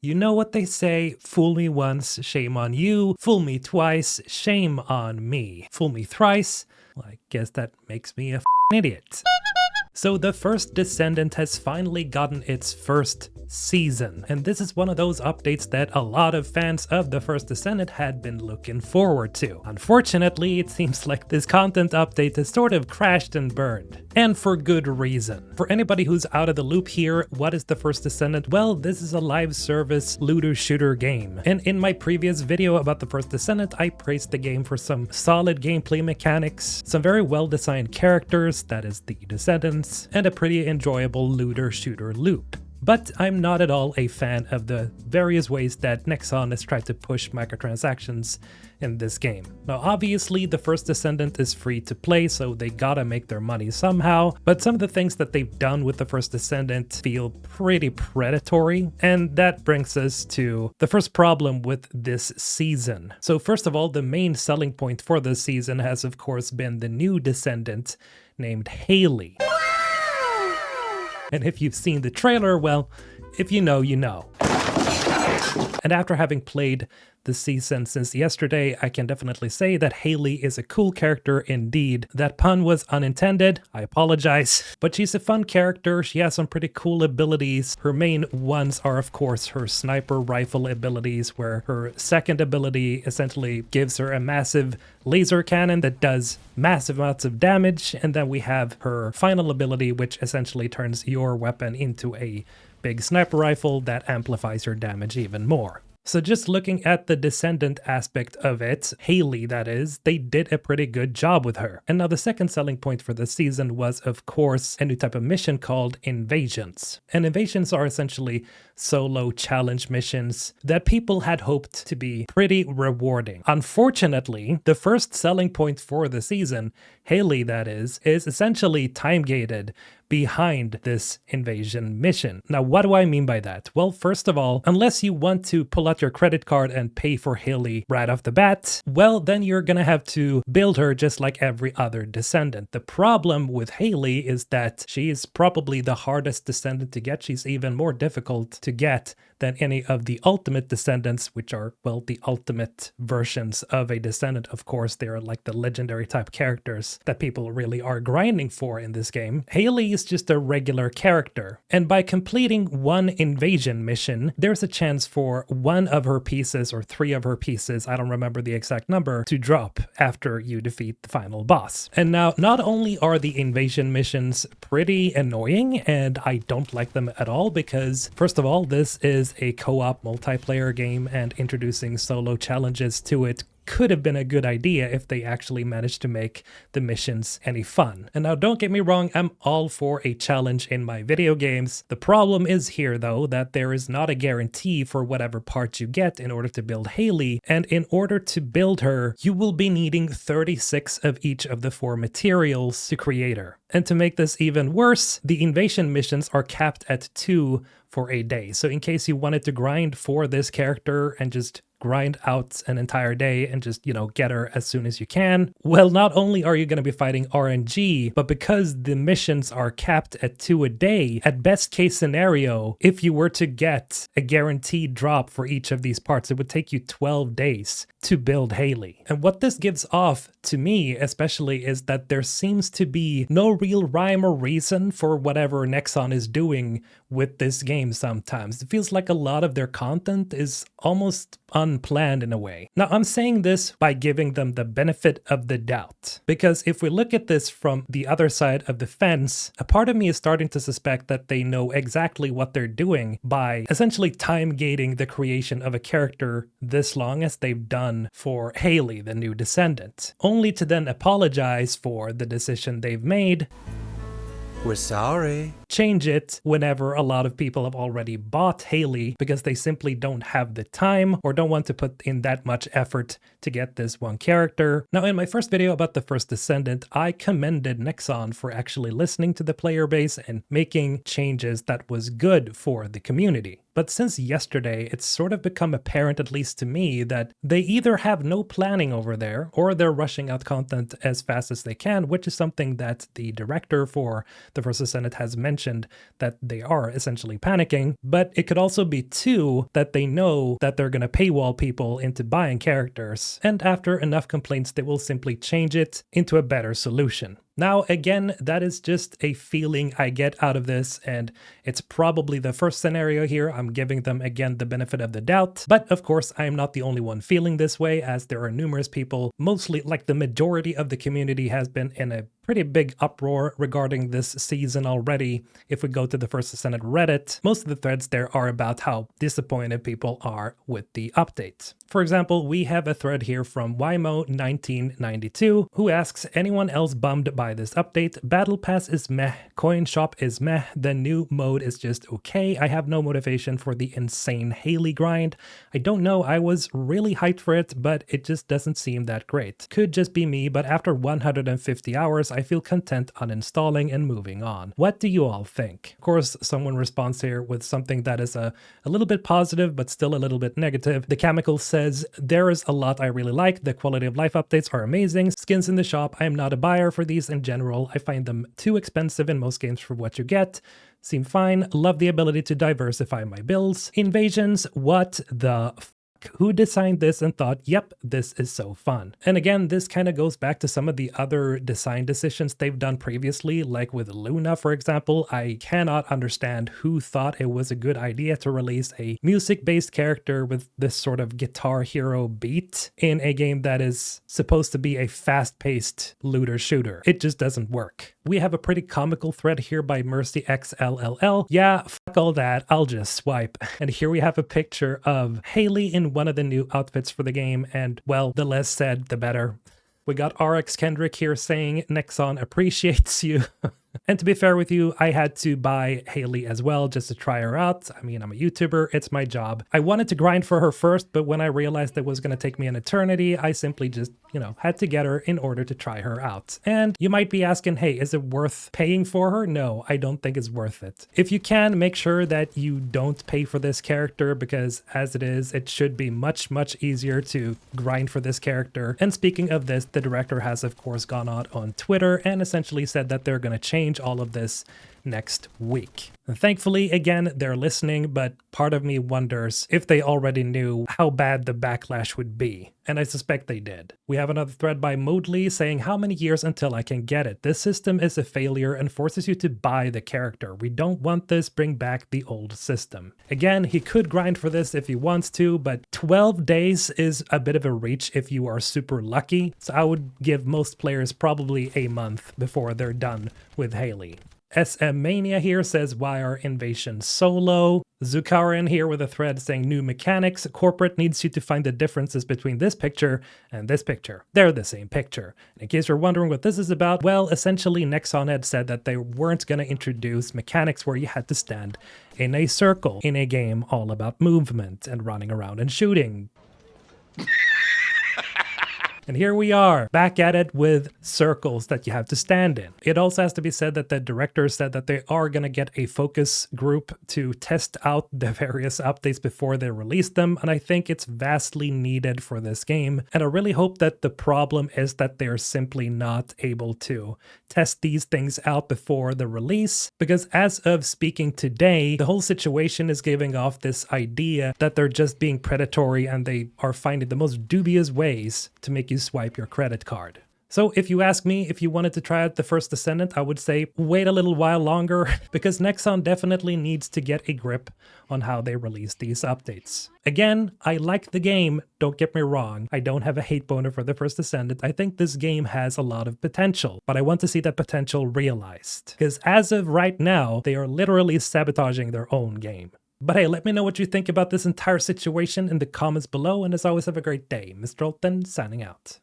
You know what they say, fool me once, shame on you, fool me twice, shame on me, fool me thrice, well, I guess that makes me a f***ing idiot. So the First Descendant has finally gotten its first season, and this is one of those updates that a lot of fans of the First Descendant had been looking forward to. Unfortunately, it seems like this content update has sort of crashed and burned, and for good reason. For anybody who's out of the loop here, what is the First Descendant? Well, this is a live service looter shooter game, and in my previous video about the First Descendant, I praised the game for some solid gameplay mechanics, some very well designed characters, that is the Descendants, and a pretty enjoyable looter shooter loop. But I'm not at all a fan of the various ways that Nexon has tried to push microtransactions in this game. Now obviously the First Descendant is free to play, so they gotta make their money somehow, but some of the things that they've done with the First Descendant feel pretty predatory, and that brings us to the first problem with this season. So first of all, the main selling point for this season has of course been the new Descendant named Haley. And if you've seen the trailer, well, if you know, you know. And after having played the season since yesterday, I can definitely say that Haley is a cool character indeed. That pun was unintended, I apologize. But she's a fun character, she has some pretty cool abilities. Her main ones are of course her sniper rifle abilities, where her second ability essentially gives her a massive laser cannon that does massive amounts of damage, and then we have her final ability, which essentially turns your weapon into a big sniper rifle that amplifies your damage even more. So just looking at the Descendant aspect of it, Haley that is, they did a pretty good job with her. And now the second selling point for this season was of course a new type of mission called Invasions. And Invasions are essentially solo challenge missions that people had hoped to be pretty rewarding. Unfortunately, the first selling point for the season, Haley that is essentially time-gated behind this invasion mission. Now, what do I mean by that? Well, first of all, unless you want to pull out your credit card and pay for Haley right off the bat, well, then you're gonna have to build her just like every other Descendant. The problem with Haley is that she is probably the hardest Descendant to get. She's even more difficult to get than any of the ultimate Descendants, which are, well, the ultimate versions of a Descendant. Of course, they are like the legendary type characters that people really are grinding for in this game. Haley is just a regular character, and by completing one invasion mission, there's a chance for one of her pieces or three of her pieces, I don't remember the exact number, to drop after you defeat the final boss. And now, not only are the invasion missions pretty annoying, and I don't like them at all because, first of all, this is a co-op multiplayer game, and introducing solo challenges to it could have been a good idea if they actually managed to make the missions any fun. And now don't get me wrong, I'm all for a challenge in my video games. The problem is here though that there is not a guarantee for whatever parts you get in order to build Haley, and in order to build her, you will be needing 36 of each of the 4 materials to create her. And to make this even worse, the invasion missions are capped at 2 for a day. So in case you wanted to grind for this character and just grind out an entire day and just, you know, get her as soon as you can, well, not only are you going to be fighting RNG, but because the missions are capped at 2 a day, at best case scenario, if you were to get a guaranteed drop for each of these parts, it would take you 12 days to build Haley. And what this gives off to me especially is that there seems to be no real rhyme or reason for whatever Nexon is doing with this game sometimes. It feels like a lot of their content is almost unplanned in a way. Now, I'm saying this by giving them the benefit of the doubt, because if we look at this from the other side of the fence, a part of me is starting to suspect that they know exactly what they're doing by essentially time-gating the creation of a character this long as they've done for Haley, the new Descendant, only to then apologize for the decision they've made. We're sorry. Change it whenever a lot of people have already bought Haley because they simply don't have the time or don't want to put in that much effort to get this one character. Now, in my first video about the First Descendant, I commended Nexon for actually listening to the player base and making changes that was good for the community. But since yesterday, it's sort of become apparent, at least to me, that they either have no planning over there or they're rushing out content as fast as they can, which is something that the director for the First Descendant has mentioned that they are essentially panicking, but it could also be 2, that they know that they're going to paywall people into buying characters, and after enough complaints they will simply change it into a better solution. Now, again, that is just a feeling I get out of this, and it's probably the first scenario here. I'm giving them, again, the benefit of the doubt. But of course, I am not the only one feeling this way, as there are numerous people, mostly like the majority of the community has been in a pretty big uproar regarding this season already. If we go to the First Descendant Reddit, most of the threads there are about how disappointed people are with the update. For example, we have a thread here from Wymo1992 who asks, anyone else bummed by this update? Battle Pass is meh, Coin Shop is meh, the new mode is just okay. I have no motivation for the insane Haley grind. I don't know, I was really hyped for it, but it just doesn't seem that great. Could just be me, but after 150 hours, I feel content uninstalling and moving on. What do you all think? Of course, someone responds here with something that is a little bit positive, but still a little bit negative. The Chemical says, there is a lot I really like. The quality of life updates are amazing. Skins in the shop, I am not a buyer for these in general. I find them too expensive in most games for what you get. Seem fine. Love the ability to diversify my builds. Invasions, what the f? Who designed this and thought, yep, this is so fun? And again, this kind of goes back to some of the other design decisions they've done previously, like with Luna, for example. I cannot understand who thought it was a good idea to release a music-based character with this sort of Guitar Hero beat in a game that is supposed to be a fast-paced looter shooter. It just doesn't work. We have a pretty comical thread here by MercyXLLL. Yeah, fuck all that, I'll just swipe. And here we have a picture of Haley in one of the new outfits for the game, and well, the less said, the better. We got RX Kendrick here saying, Nexon appreciates you. And to be fair with you, I had to buy Haley as well just to try her out. I mean, I'm a YouTuber, it's my job. I wanted to grind for her first, but when I realized it was going to take me an eternity, I simply just, had to get her in order to try her out. And you might be asking, hey, is it worth paying for her? No, I don't think it's worth it. If you can, make sure that you don't pay for this character, because as it is, it should be much, much easier to grind for this character. And speaking of this, the director has of course gone out on Twitter and essentially said that they're going to change all of this next week. And thankfully, again, they're listening, but part of me wonders if they already knew how bad the backlash would be. And I suspect they did. We have another thread by Modley saying, how many years until I can get it? This system is a failure and forces you to buy the character. We don't want this, bring back the old system. Again, he could grind for this if he wants to, but 12 days is a bit of a reach if you are super lucky. So I would give most players probably a month before they're done with Haley. SM Mania here says, why are invasions so low? Zukarin here with a thread saying, new mechanics. Corporate needs you to find the differences between this picture and this picture. They're the same picture. And in case you're wondering what this is about, well, essentially Nexon had said that they weren't going to introduce mechanics where you had to stand in a circle in a game all about movement and running around and shooting. And here we are, back at it with circles that you have to stand in. It also has to be said that the director said that they are going to get a focus group to test out the various updates before they release them, and I think it's vastly needed for this game. And I really hope that the problem is that they're simply not able to test these things out before the release, because as of speaking today, the whole situation is giving off this idea that they're just being predatory and they are finding the most dubious ways to make you swipe your credit card. So if you ask me if you wanted to try out the First Descendant, I would say wait a little while longer, because Nexon definitely needs to get a grip on how they release these updates. Again, I like the game, don't get me wrong. I don't have a hate boner for the First Descendant. I think this game has a lot of potential, but I want to see that potential realized. Because as of right now, they are literally sabotaging their own game. But hey, let me know what you think about this entire situation in the comments below, and as always, have a great day. Mr. Olten, signing out.